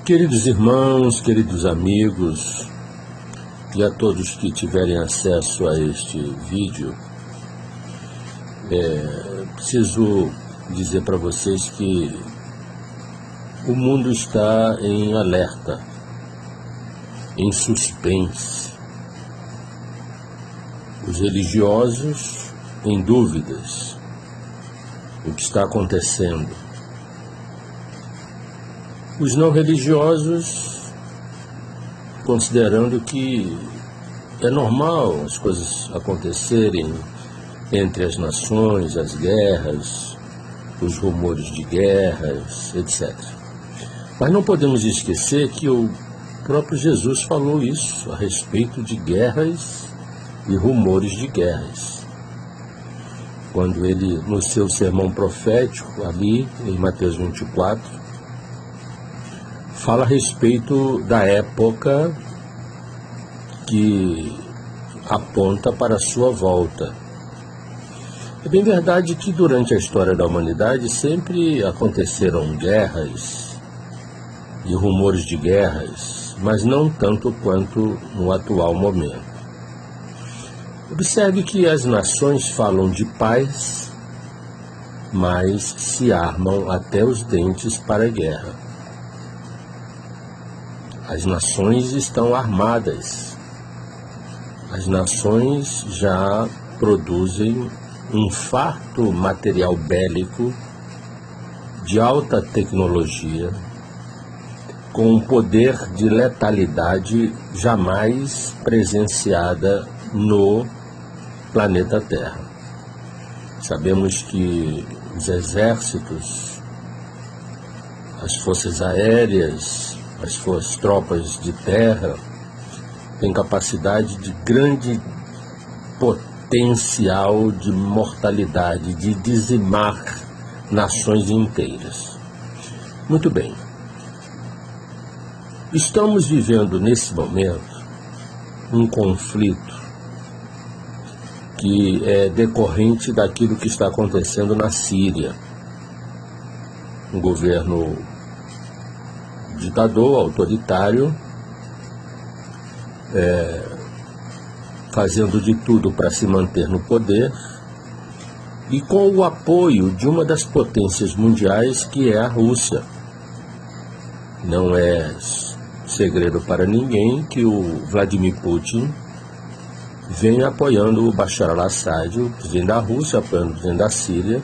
Queridos irmãos, queridos amigos e a todos que tiverem acesso a este vídeo, preciso dizer para vocês que o mundo está em alerta, em suspense. Os religiosos em dúvidas do que está acontecendo. Os não religiosos considerando que é normal as coisas acontecerem entre as nações, as guerras, os rumores de guerras, etc. Mas não podemos esquecer que o próprio Jesus falou isso a respeito de guerras e rumores de guerras. Quando ele, no seu sermão profético, ali em Mateus 24, fala a respeito da época que aponta para a sua volta. É bem verdade que durante a história da humanidade sempre aconteceram guerras e rumores de guerras, mas não tanto quanto no atual momento. Observe que as nações falam de paz, mas se armam até os dentes para a guerra. As nações estão armadas. As nações já produzem um farto material bélico de alta tecnologia, com um poder de letalidade jamais presenciada no planeta Terra. Sabemos que os exércitos, as forças aéreas, as suas tropas de terra têm capacidade de grande potencial de mortalidade, de dizimar nações inteiras. Muito bem. Estamos vivendo nesse momento um conflito que é decorrente daquilo que está acontecendo na Síria. Um governo ditador, autoritário, fazendo de tudo para se manter no poder e com o apoio de uma das potências mundiais, que é a Rússia. Não é segredo para ninguém que o Vladimir Putin vem apoiando o Bashar al-Assad, o presidente da Rússia, apoiando o presidente da Síria,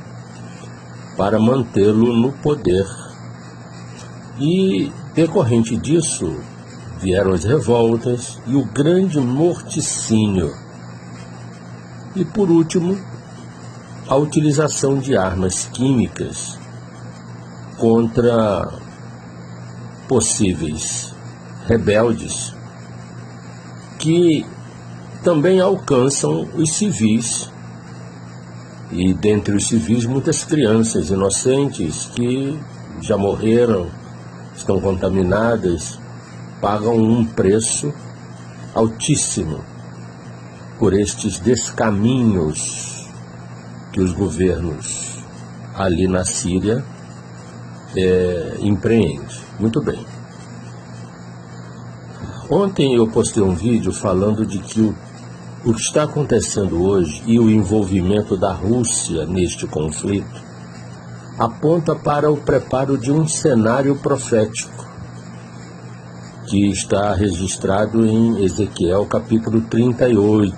para mantê-lo no poder. E, decorrente disso, vieram as revoltas e o grande morticínio. E, por último, a utilização de armas químicas contra possíveis rebeldes que também alcançam os civis. E, dentre os civis, muitas crianças inocentes que já morreram, estão contaminadas, pagam um preço altíssimo por estes descaminhos que os governos ali na Síria empreendem. Muito bem. Ontem eu postei um vídeo falando de que o que está acontecendo hoje e o envolvimento da Rússia neste conflito aponta para o preparo de um cenário profético que está registrado em Ezequiel capítulo 38.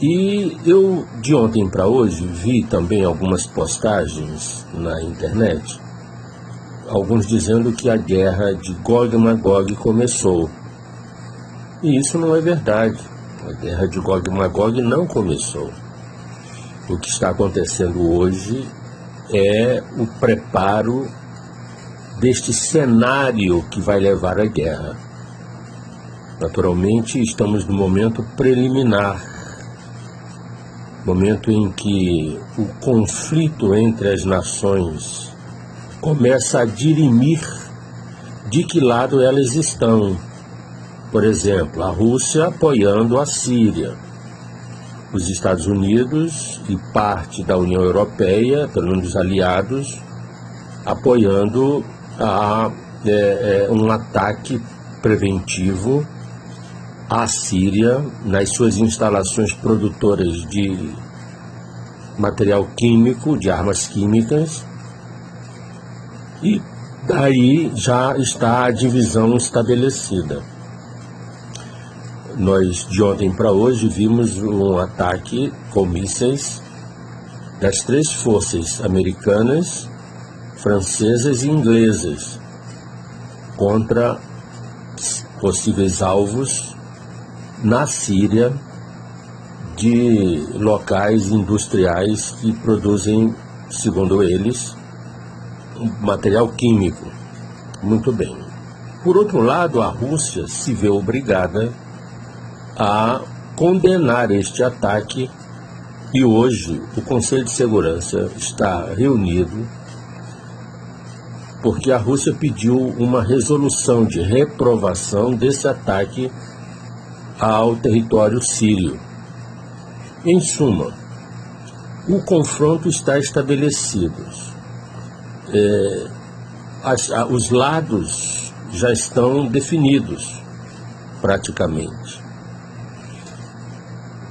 E eu, de ontem para hoje, vi também algumas postagens na internet, alguns dizendo que a guerra de Gog e Magog começou. E isso não é verdade. A guerra de Gog e Magog não começou. O que está acontecendo hoje é o preparo deste cenário que vai levar à guerra. Naturalmente, estamos no momento preliminar, momento em que o conflito entre as nações começa a dirimir de que lado elas estão. Por exemplo, a Rússia apoiando a Síria, os Estados Unidos e parte da União Europeia, pelo menos os aliados, apoiando a um ataque preventivo à Síria nas suas instalações produtoras de material químico, de armas químicas, e daí já está a divisão estabelecida. Nós, de ontem para hoje, vimos um ataque com mísseis das 3 forças americanas, francesas e inglesas contra possíveis alvos na Síria de locais industriais que produzem, segundo eles, material químico. Muito bem. Por outro lado, a Rússia se vê obrigada a condenar este ataque e hoje o Conselho de Segurança está reunido porque a Rússia pediu uma resolução de reprovação desse ataque ao território sírio. Em suma, o confronto está estabelecido. Os lados já estão definidos, praticamente.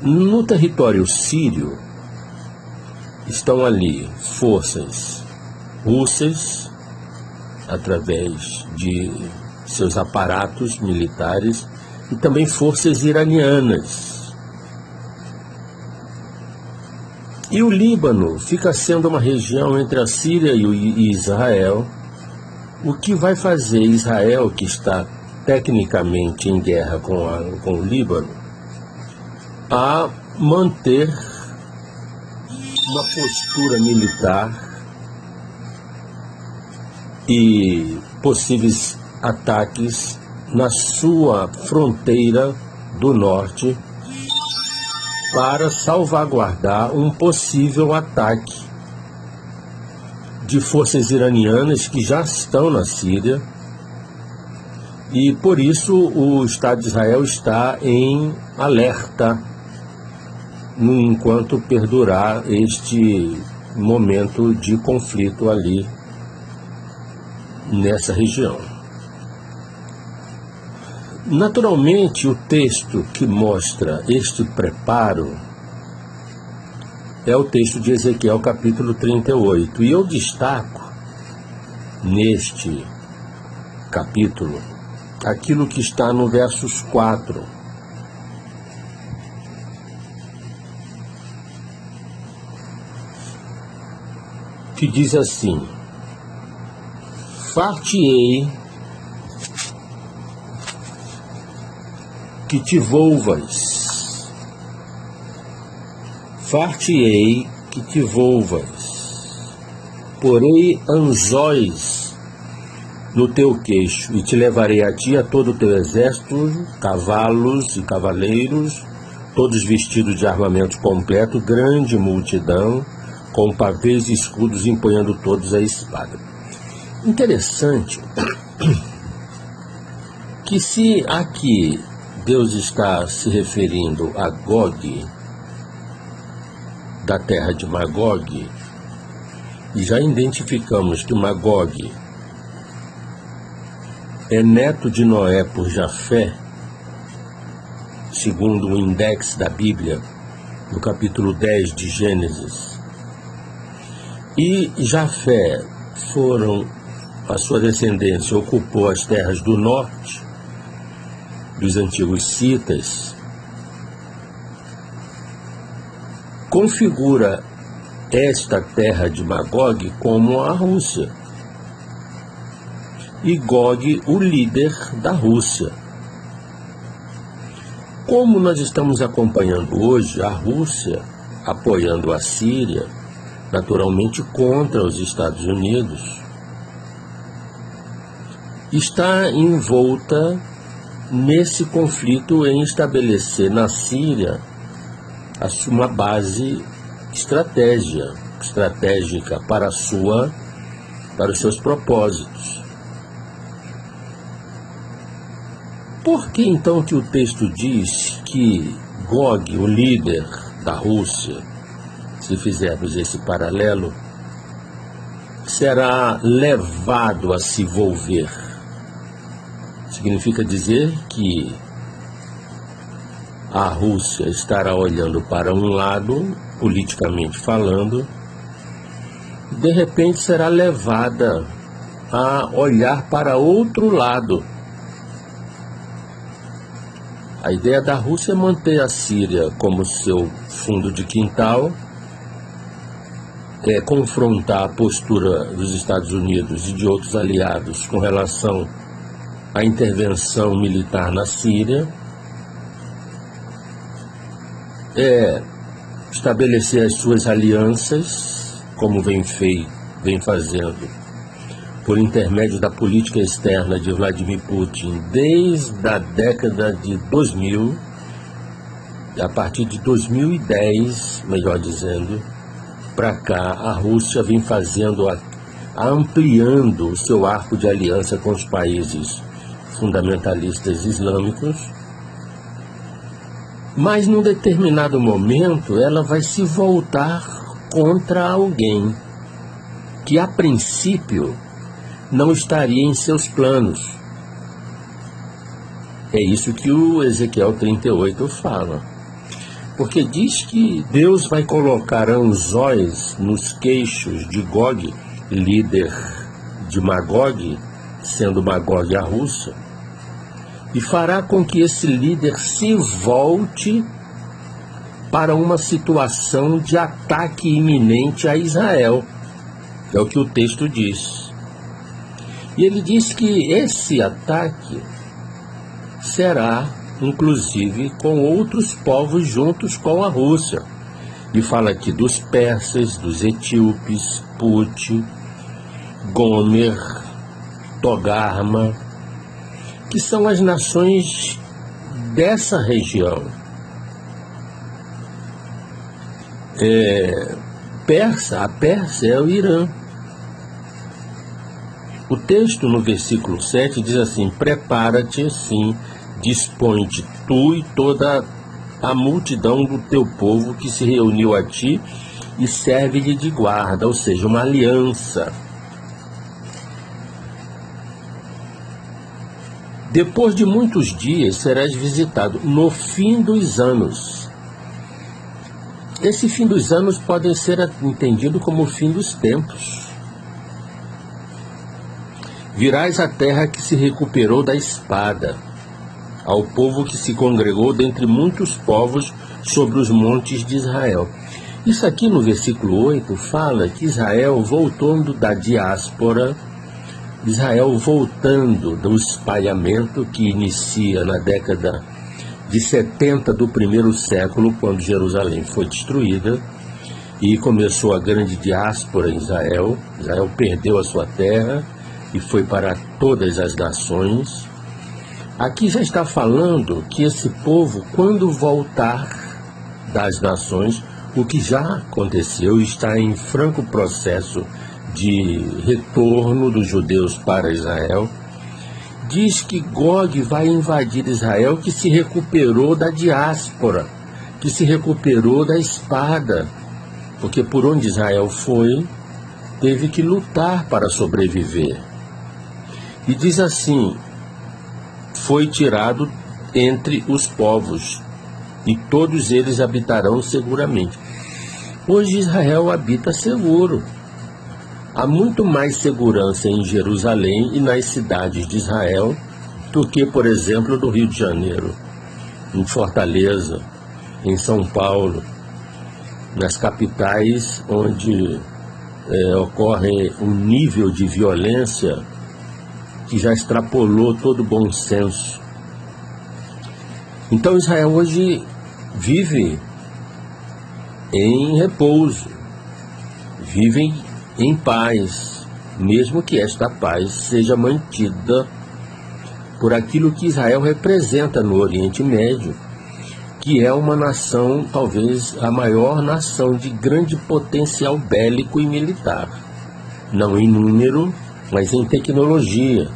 No território sírio estão ali forças russas, através de seus aparatos militares, e também forças iranianas. E o Líbano fica sendo uma região entre a Síria e Israel, o que vai fazer Israel, que está tecnicamente em guerra com o Líbano, a manter uma postura militar e possíveis ataques na sua fronteira do norte para salvaguardar um possível ataque de forças iranianas que já estão na Síria, e por isso o Estado de Israel está em alerta enquanto perdurar este momento de conflito ali nessa região. Naturalmente, o texto que mostra este preparo é o texto de Ezequiel, capítulo 38. E eu destaco neste capítulo aquilo que está no versos 4. Que diz assim: far-te-ei que te volvas, far-te-ei que te volvas, porei anzóis no teu queixo, e te levarei a ti a todo o teu exército, cavalos e cavaleiros, todos vestidos de armamento completo, grande multidão, com pavês e escudos, empunhando todos a espada. Interessante que, se aqui Deus está se referindo a Gog, da terra de Magog, e já identificamos que Magog é neto de Noé por Jafé, segundo o index da Bíblia, no capítulo 10 de Gênesis. E Jafé a sua descendência ocupou as terras do norte, dos antigos citas, configura esta terra de Magog como a Rússia, e Gog o líder da Rússia. Como nós estamos acompanhando hoje, a Rússia apoiando a Síria, naturalmente contra os Estados Unidos, está envolta nesse conflito em estabelecer na Síria uma base estratégica para os seus propósitos. Por que então que o texto diz que Gog, o líder da Rússia, se fizermos esse paralelo, será levado a se volver. Significa dizer que a Rússia estará olhando para um lado, politicamente falando, e de repente será levada a olhar para outro lado. A ideia da Rússia é manter a Síria como seu fundo de quintal, confrontar a postura dos Estados Unidos e de outros aliados com relação à intervenção militar na Síria, estabelecer as suas alianças, como vem fazendo, por intermédio da política externa de Vladimir Putin desde a década de 2000, a partir de 2010, melhor dizendo, para cá, a Rússia vem fazendo, ampliando o seu arco de aliança com os países fundamentalistas islâmicos, mas num determinado momento ela vai se voltar contra alguém que a princípio não estaria em seus planos. É isso que o Ezequiel 38 fala. Porque diz que Deus vai colocar anzóis nos queixos de Gog, líder de Magog, sendo Magog a Rússia, e fará com que esse líder se volte para uma situação de ataque iminente a Israel. É o que o texto diz. E ele diz que esse ataque será, inclusive, com outros povos juntos com a Rússia. E fala aqui dos persas, dos etíopes, Put, Gomer, Togarma, que são as nações dessa região. A Pérsia é o Irã. O texto no versículo 7 diz assim: prepara-te, sim, dispõe-te tu e toda a multidão do teu povo que se reuniu a ti e serve-lhe de guarda, ou seja, uma aliança. Depois de muitos dias serás visitado no fim dos anos. Esse fim dos anos pode ser entendido como o fim dos tempos. Virás à terra que se recuperou da espada, ao povo que se congregou dentre muitos povos sobre os montes de Israel. Isso aqui no versículo 8 fala que Israel voltando da diáspora, Israel voltando do espalhamento que inicia na década de 70 do primeiro século, quando Jerusalém foi destruída e começou a grande diáspora em Israel. Israel perdeu a sua terra e foi para todas as nações. Aqui já está falando que esse povo, quando voltar das nações, o que já aconteceu, está em franco processo de retorno dos judeus para Israel, diz que Gog vai invadir Israel, que se recuperou da diáspora, que se recuperou da espada, porque por onde Israel foi, teve que lutar para sobreviver. E diz assim: foi tirado entre os povos, e todos eles habitarão seguramente. Hoje Israel habita seguro. Há muito mais segurança em Jerusalém e nas cidades de Israel do que, por exemplo, no Rio de Janeiro, em Fortaleza, em São Paulo, nas capitais onde ocorre um nível de violência que já extrapolou todo o bom senso. Então Israel hoje vive em repouso, vive em paz, mesmo que esta paz seja mantida por aquilo que Israel representa no Oriente Médio, que é uma nação, talvez a maior nação de grande potencial bélico e militar, não em número, mas em tecnologia.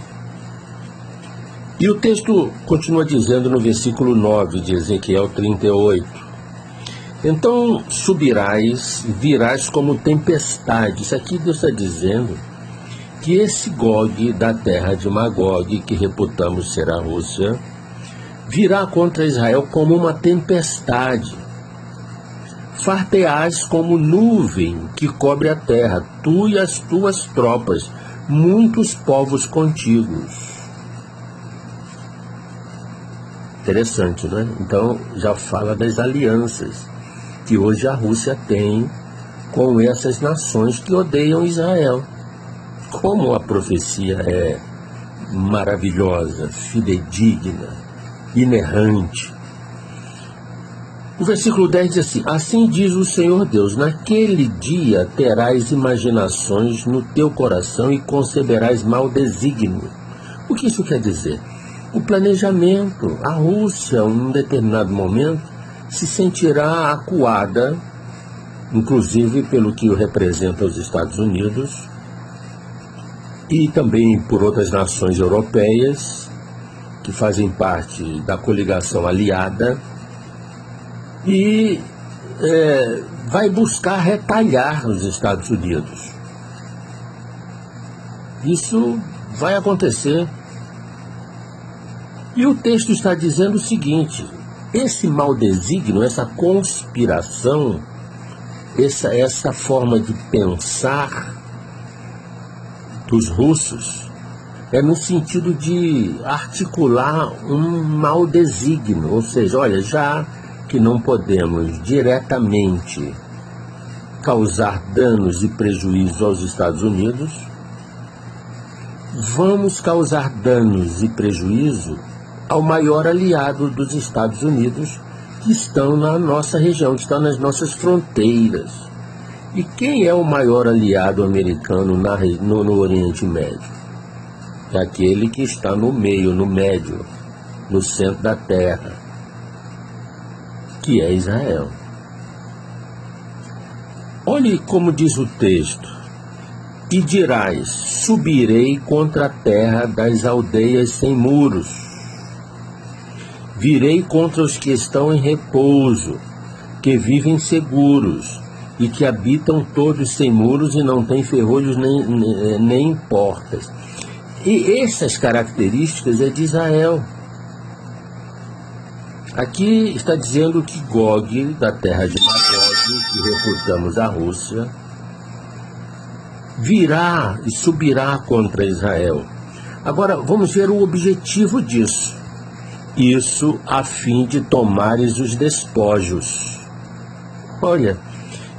E o texto continua dizendo no versículo 9 de Ezequiel 38: Então subirás, virás como tempestade. Isso aqui Deus está dizendo que esse Gog da terra de Magog, que reputamos ser a Rússia, virá contra Israel como uma tempestade. Far-te-ás como nuvem que cobre a terra, tu e as tuas tropas, muitos povos contigo. Interessante, né? Então já fala das alianças que hoje a Rússia tem com essas nações que odeiam Israel. Como a profecia é maravilhosa, fidedigna, inerrante. O versículo 10 diz assim: assim diz o Senhor Deus, naquele dia terás imaginações no teu coração e conceberás mau desígnio. O que isso quer dizer? O planejamento. A Rússia, em um determinado momento, se sentirá acuada, inclusive pelo que representa os Estados Unidos, e também por outras nações europeias, que fazem parte da coligação aliada, e vai buscar retalhar os Estados Unidos. Isso vai acontecer. E o texto está dizendo o seguinte: esse mau desígnio, essa conspiração, essa forma de pensar dos russos é no sentido de articular um mau desígnio, ou seja, olha, já que não podemos diretamente causar danos e prejuízos aos Estados Unidos, vamos causar danos e prejuízo ao maior aliado dos Estados Unidos, que estão na nossa região, que estão nas nossas fronteiras. E quem é o maior aliado americano no Oriente Médio? É aquele que está no meio, no médio, no centro da terra, que é Israel. Olhe como diz o texto: e dirás, subirei contra a terra das aldeias sem muros, virei contra os que estão em repouso, que vivem seguros, e que habitam todos sem muros e não têm ferrolhos nem portas. E essas características é de Israel. Aqui está dizendo que Gog, da terra de Magog, que reputamos a Rússia, virá e subirá contra Israel. Agora, vamos ver o objetivo disso. Isso a fim de tomares os despojos. Olha,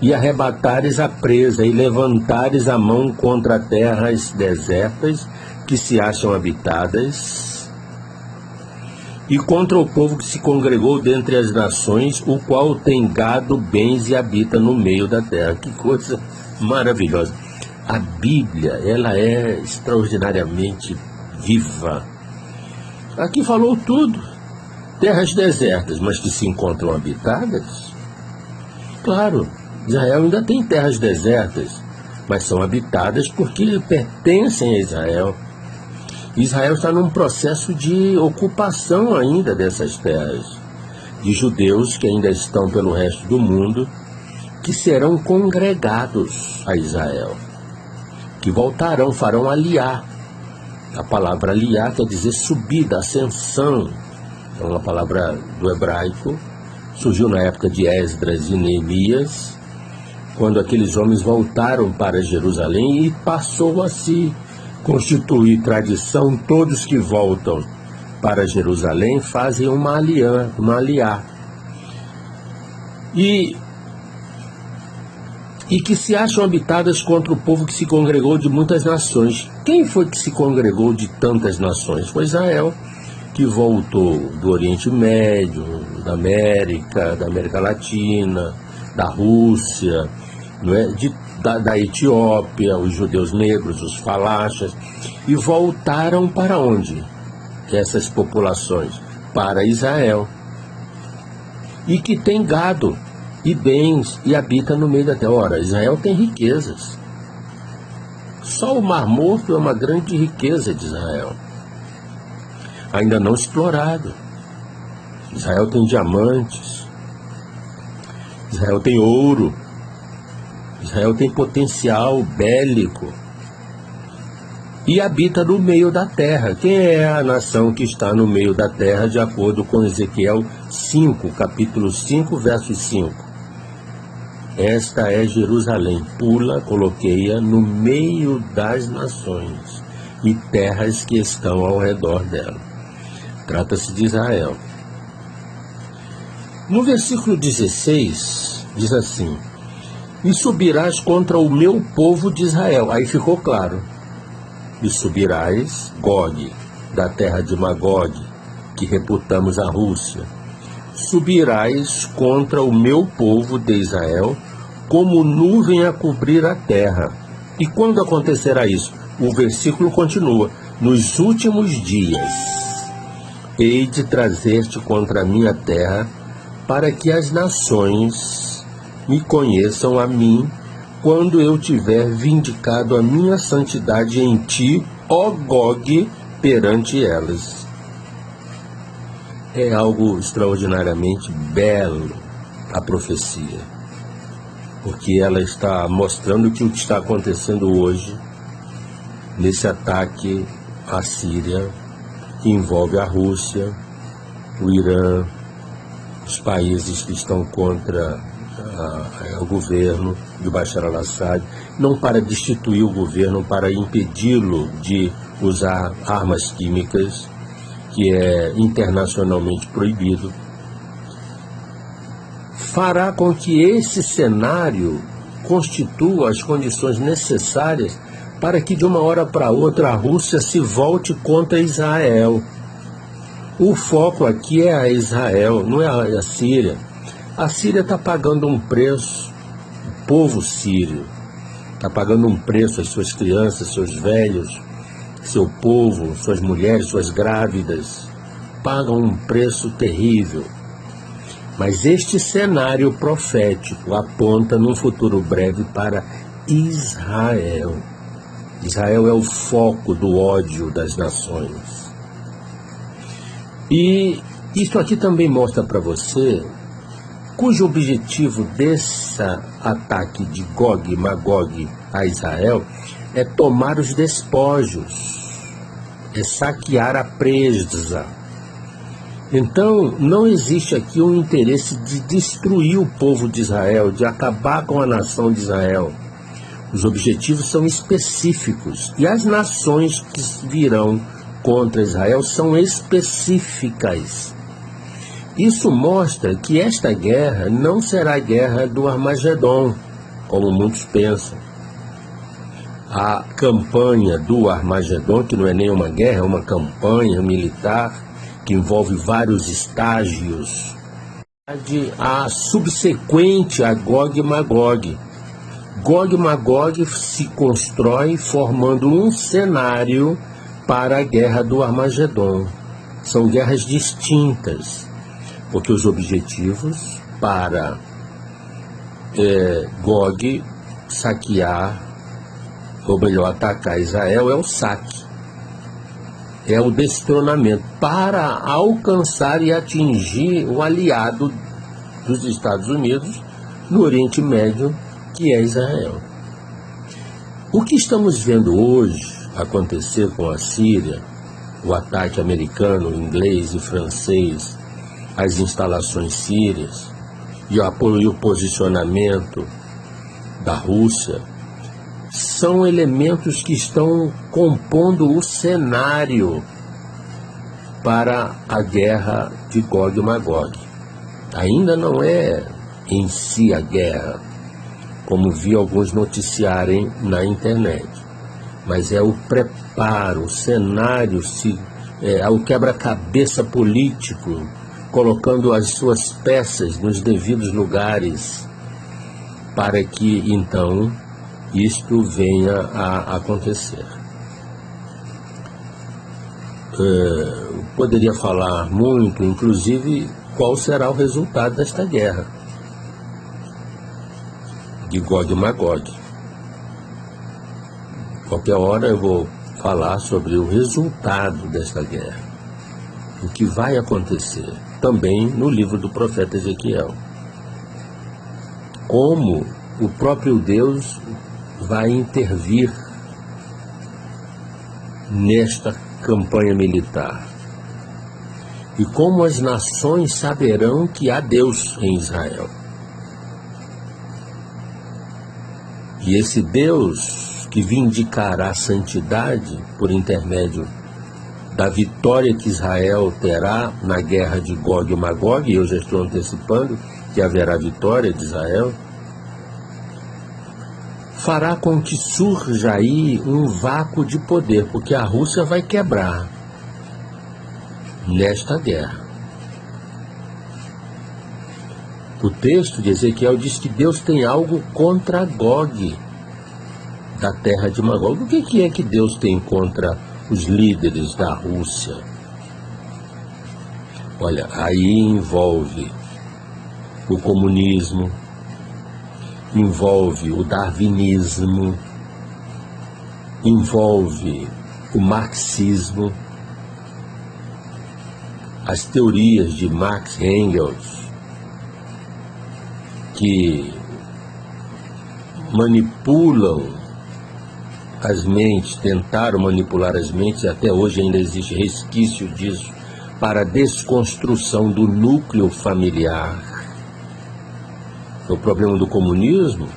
e arrebatares a presa, e levantares a mão contra terras desertas que se acham habitadas, e contra o povo que se congregou dentre as nações, o qual tem gado, bens e habita no meio da terra. Que coisa maravilhosa! A Bíblia, ela é extraordinariamente viva. Aqui falou tudo. Terras desertas, mas que se encontram habitadas? Claro, Israel ainda tem terras desertas, mas são habitadas porque pertencem a Israel. Israel está num processo de ocupação ainda dessas terras, de judeus que ainda estão pelo resto do mundo, que serão congregados a Israel, que voltarão, farão aliá. A palavra aliá quer dizer subida, ascensão. É uma palavra do hebraico, surgiu na época de Esdras e Neemias, quando aqueles homens voltaram para Jerusalém, e passou a se constituir tradição: todos que voltam para Jerusalém fazem uma aliá. E que se acham habitadas contra o povo que se congregou de muitas nações. Quem foi que se congregou de tantas nações? Foi Israel, que voltou do Oriente Médio, da América Latina, da Rússia, não é? Da Etiópia, os judeus negros, os falachas, e voltaram para onde? Essas populações? Para Israel. E que tem gado e bens e habita no meio da terra. Ora, Israel tem riquezas. Só o Mar Morto é uma grande riqueza de Israel, ainda não explorado. Israel tem diamantes. Israel tem ouro. Israel tem potencial bélico. E habita no meio da terra. Quem é a nação que está no meio da terra, de acordo com Ezequiel 5, capítulo 5, verso 5? Esta é Jerusalém, pula, coloquei-a no meio das nações e terras que estão ao redor dela. Trata-se de Israel. No versículo 16, diz assim: e subirás contra o meu povo de Israel. Aí ficou claro. E subirás, Gog, da terra de Magog, que reputamos a Rússia. Subirás contra o meu povo de Israel, como nuvem a cobrir a terra. E quando acontecerá isso? O versículo continua: nos últimos dias, hei de trazer-te contra a minha terra, para que as nações me conheçam a mim, quando eu tiver vindicado a minha santidade em ti, ó Gog, perante elas. É algo extraordinariamente belo a profecia, porque ela está mostrando que o que está acontecendo hoje, nesse ataque à Síria, que envolve a Rússia, o Irã, os países que estão contra o governo de Bashar al-Assad, não para destituir o governo, para impedi-lo de usar armas químicas, que é internacionalmente proibido, fará com que esse cenário constitua as condições necessárias para que de uma hora para outra a Rússia se volte contra Israel. O foco aqui é a Israel, não é a Síria. A Síria está pagando um preço, o povo sírio está pagando um preço, as suas crianças, seus velhos, seu povo, suas mulheres, suas grávidas, pagam um preço terrível. Mas este cenário profético aponta num futuro breve para Israel. Israel é o foco do ódio das nações. E isso aqui também mostra para você cujo objetivo desse ataque de Gog e Magog a Israel é tomar os despojos, é saquear a presa. Então, não existe aqui um interesse de destruir o povo de Israel, de acabar com a nação de Israel. Os objetivos são específicos e as nações que virão contra Israel são específicas. Isso mostra que esta guerra não será a guerra do Armagedon, como muitos pensam. A campanha do Armagedon, que não é nem uma guerra, é uma campanha militar que envolve vários estágios, a subsequente a Gog e Magog. Gog e Magog se constrói formando um cenário para a guerra do Armagedon. São guerras distintas, porque os objetivos para Gog saquear, ou melhor, atacar Israel é o saque, é o destronamento, para alcançar e atingir o aliado dos Estados Unidos no Oriente Médio, que é Israel. O que estamos vendo hoje acontecer com a Síria, o ataque americano, inglês e francês às instalações sírias e o posicionamento da Rússia, são elementos que estão compondo o cenário para a guerra de Gog e Magog. Ainda não é em si a guerra, como vi alguns noticiarem na internet, mas é o preparo, o cenário, o quebra-cabeça político, colocando as suas peças nos devidos lugares, para que então isto venha a acontecer. Poderia falar muito, inclusive, qual será o resultado desta guerra de Gog e Magog. Qualquer hora eu vou falar sobre o resultado desta guerra, o que vai acontecer, também no livro do profeta Ezequiel. como o próprio Deus vai intervir nesta campanha militar. E como as nações saberão que há Deus em Israel. E esse Deus que vindicará a santidade por intermédio da vitória que Israel terá na guerra de Gog e Magog, e eu já estou antecipando que haverá vitória de Israel, fará com que surja aí um vácuo de poder, porque a Rússia vai quebrar nesta guerra. O texto de Ezequiel diz que Deus tem algo contra Gog, da terra de Magog. O que é que Deus tem contra os líderes da Rússia? Olha, aí envolve o comunismo, envolve o darwinismo, envolve o marxismo, as teorias de Marx e Engels, que manipulam as mentes, tentaram manipular as mentes, e até hoje ainda existe resquício disso, para a desconstrução do núcleo familiar. O problema do comunismo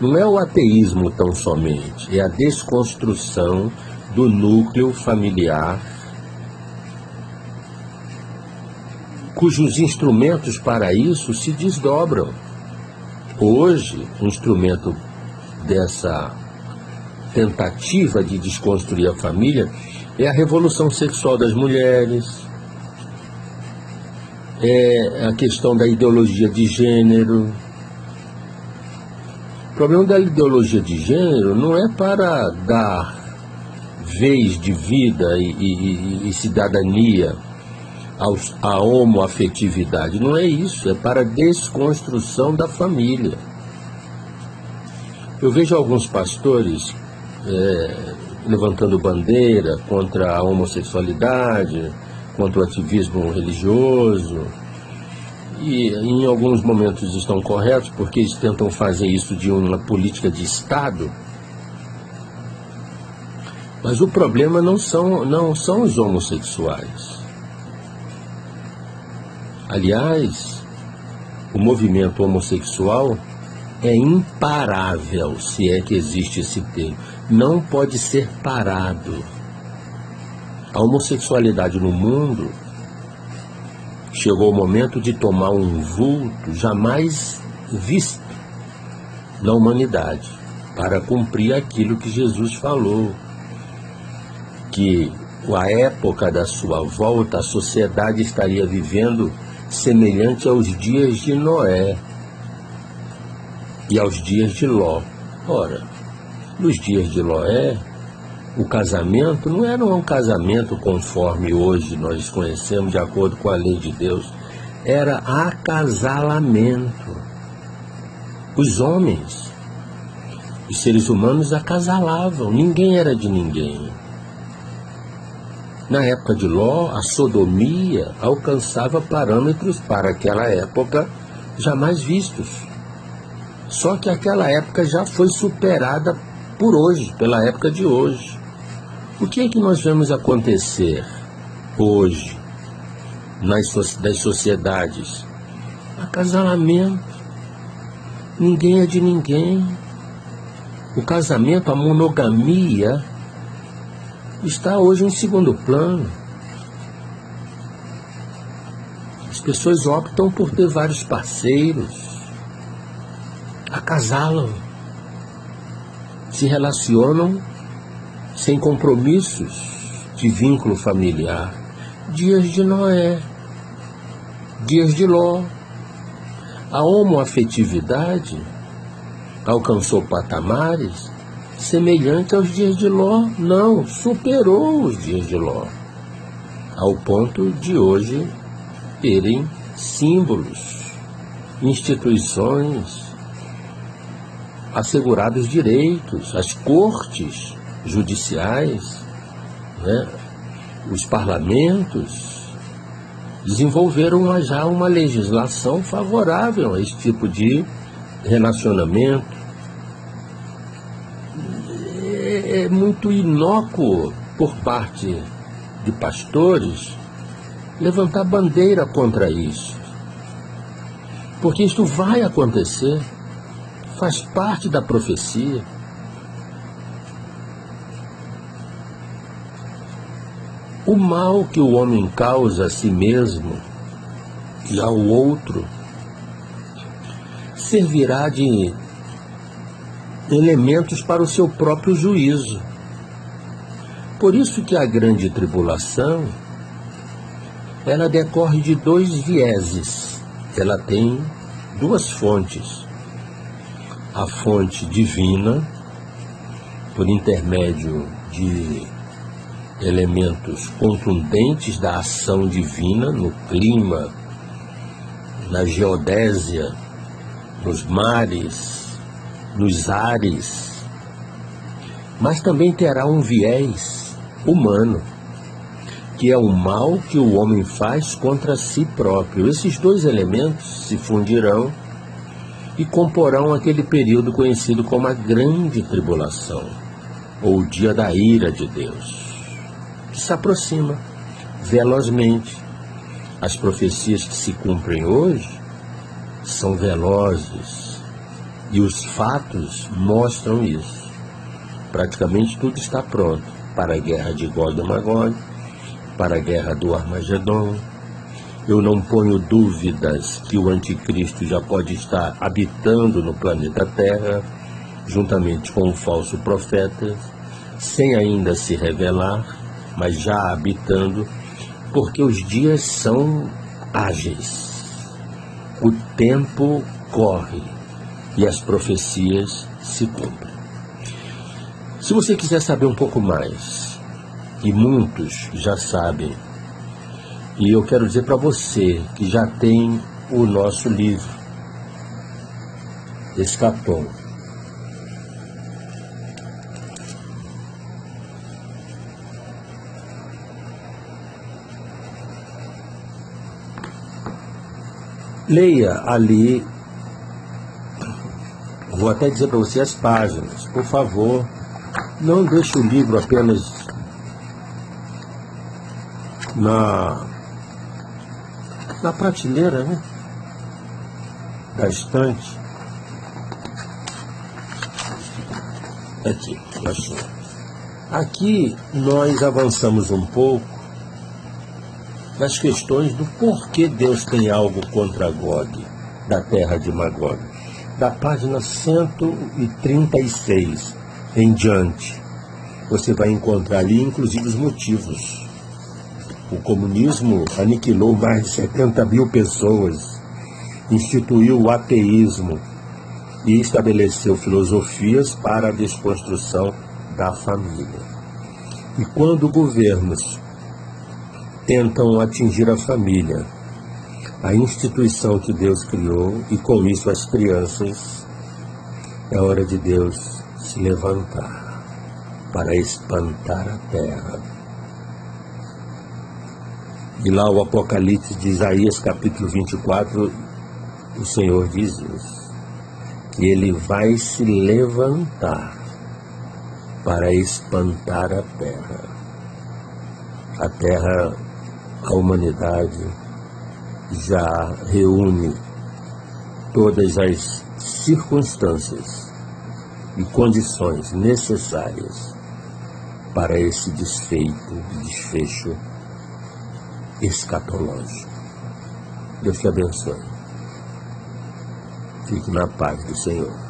não é o ateísmo tão somente, é a desconstrução do núcleo familiar, cujos instrumentos para isso se desdobram. Hoje, um instrumento dessa tentativa de desconstruir a família é a revolução sexual das mulheres, é a questão da ideologia de gênero. O problema da ideologia de gênero não é para dar vez de vida e cidadania à homoafetividade, não é isso, é para a desconstrução da família. Eu vejo alguns pastores levantando bandeira contra a homossexualidade, contra o ativismo religioso, e em alguns momentos estão corretos, porque eles tentam fazer isso de uma política de Estado. Mas o problema não são os homossexuais. Aliás, o movimento homossexual é imparável, se é que existe esse termo. Não pode ser parado. A homossexualidade no mundo chegou o momento de tomar um vulto jamais visto na humanidade, para cumprir aquilo que Jesus falou, que a época da sua volta, a sociedade estaria vivendo semelhante aos dias de Noé e aos dias de Ló. Ora, nos dias de Noé, o casamento não era um casamento conforme hoje nós conhecemos, de acordo com a lei de Deus. Era acasalamento. Os homens, os seres humanos acasalavam, ninguém era de ninguém. Na época de Ló, a sodomia alcançava parâmetros para aquela época jamais vistos. Só que aquela época já foi superada por hoje, pela época de hoje. O que é que nós vemos acontecer hoje das sociedades? Acasalamento. Ninguém é de ninguém. O casamento, a monogamia, está hoje em segundo plano. As pessoas optam por ter vários parceiros, acasalam, se relacionam sem compromissos de vínculo familiar. Dias de Noé, dias de Ló. A homoafetividade alcançou patamares semelhantes aos dias de Ló. Não, superou os dias de Ló, ao ponto de hoje terem símbolos, instituições, assegurados direitos, as cortes judiciais, né, os parlamentos desenvolveram já uma legislação favorável a esse tipo de relacionamento. É muito inócuo por parte de pastores levantar bandeira contra isso, porque isso vai acontecer, faz parte da profecia. O mal que o homem causa a si mesmo e ao outro servirá de elementos para o seu próprio juízo. Por isso que a grande tribulação, ela decorre de dois vieses. Ela tem duas fontes. A fonte divina, por intermédio de elementos contundentes da ação divina no clima, na geodésia, nos mares, nos ares, mas também terá um viés humano, que é o mal que o homem faz contra si próprio. Esses dois elementos se fundirão e comporão aquele período conhecido como a grande tribulação, ou o dia da ira de Deus, que se aproxima velozmente. As profecias que se cumprem hoje são velozes e os fatos mostram isso. Praticamente tudo está pronto para a guerra de Gog e Magog, para a guerra do Armagedon. Eu não ponho dúvidas que o anticristo já pode estar habitando no planeta Terra, juntamente com o falso profeta, sem ainda se revelar, mas já habitando, porque os dias são ágeis. O tempo corre e as profecias se cumprem. Se você quiser saber um pouco mais, e muitos já sabem, e eu quero dizer para você que já tem o nosso livro, Escapou. Leia ali, vou até dizer para você as páginas, por favor, não deixe o livro apenas na prateleira, né, da estante. Aqui, achou. Aqui nós avançamos um pouco nas questões do porquê Deus tem algo contra Gog, da terra de Magog. Da página 136 em diante, você vai encontrar ali inclusive os motivos. O comunismo aniquilou mais de 70 mil pessoas, instituiu o ateísmo e estabeleceu filosofias para a desconstrução da família. E quando governos tentam atingir a família, a instituição que Deus criou, e com isso as crianças, é hora de Deus se levantar para espantar a terra. E lá o Apocalipse de Isaías, capítulo 24, o Senhor diz isso, que ele vai se levantar para espantar a terra. A terra, a humanidade, já reúne todas as circunstâncias e condições necessárias para esse desfecho escatológico. Deus te abençoe. Fique na paz do Senhor.